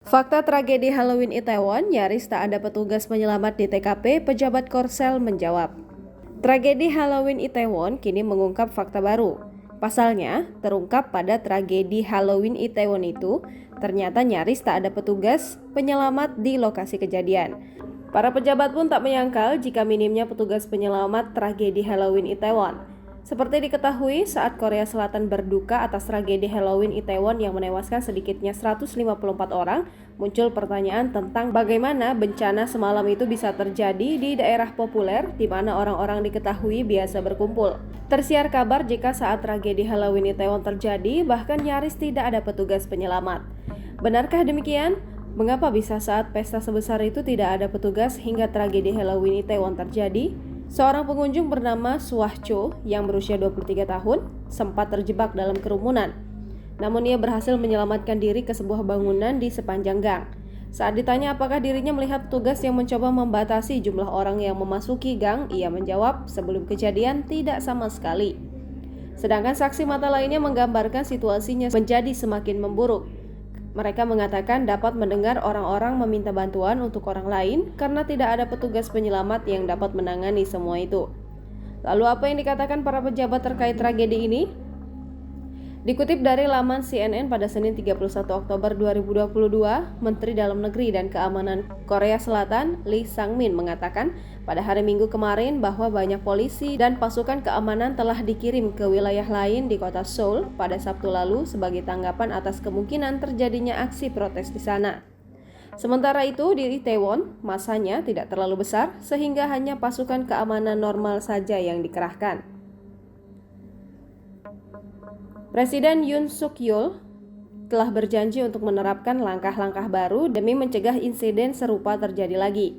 Fakta tragedi Halloween Itaewon, nyaris tak ada petugas penyelamat di TKP, pejabat Korsel menjawab. Tragedi Halloween Itaewon kini mengungkap fakta baru. Pasalnya, terungkap pada tragedi Halloween Itaewon itu, ternyata nyaris tak ada petugas penyelamat di lokasi kejadian. Para pejabat pun tak menyangkal jika minimnya petugas penyelamat tragedi Halloween Itaewon. Seperti diketahui, saat Korea Selatan berduka atas tragedi Halloween Itaewon yang menewaskan sedikitnya 154 orang, muncul pertanyaan tentang bagaimana bencana semalam itu bisa terjadi di daerah populer di mana orang-orang diketahui biasa berkumpul. Tersiar kabar jika saat tragedi Halloween Itaewon terjadi, bahkan nyaris tidak ada petugas penyelamat. Benarkah demikian? Mengapa bisa saat pesta sebesar itu tidak ada petugas hingga tragedi Halloween Itaewon terjadi? Seorang pengunjung bernama Suah Cho yang berusia 23 tahun sempat terjebak dalam kerumunan. Namun ia berhasil menyelamatkan diri ke sebuah bangunan di sepanjang gang. Saat ditanya apakah dirinya melihat petugas yang mencoba membatasi jumlah orang yang memasuki gang, ia menjawab sebelum kejadian tidak sama sekali. Sedangkan saksi mata lainnya menggambarkan situasinya menjadi semakin memburuk. Mereka mengatakan dapat mendengar orang-orang meminta bantuan untuk orang lain karena tidak ada petugas penyelamat yang dapat menangani semua itu. Lalu apa yang dikatakan para pejabat terkait tragedi ini? Dikutip dari laman CNN pada Senin 31 Oktober 2022, Menteri Dalam Negeri dan Keamanan Korea Selatan Lee Sang-min mengatakan pada hari Minggu kemarin bahwa banyak polisi dan pasukan keamanan telah dikirim ke wilayah lain di kota Seoul pada Sabtu lalu sebagai tanggapan atas kemungkinan terjadinya aksi protes di sana. Sementara itu di Itaewon, masanya tidak terlalu besar sehingga hanya pasukan keamanan normal saja yang dikerahkan. Presiden Yoon Suk Yeol telah berjanji untuk menerapkan langkah-langkah baru demi mencegah insiden serupa terjadi lagi.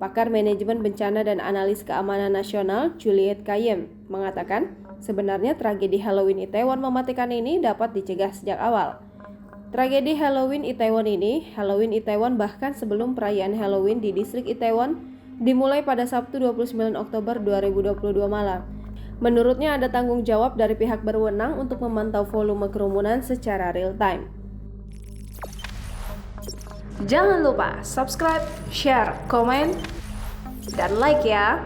Pakar Manajemen Bencana dan Analis Keamanan Nasional Juliet Kayyem mengatakan, sebenarnya tragedi Halloween Itaewon mematikan ini dapat dicegah sejak awal. Tragedi Halloween Itaewon bahkan sebelum perayaan Halloween di distrik Itaewon dimulai pada Sabtu 29 Oktober 2022 malam. Menurutnya ada tanggung jawab dari pihak berwenang untuk memantau volume kerumunan secara real time. Jangan lupa subscribe, share, komen, dan like ya!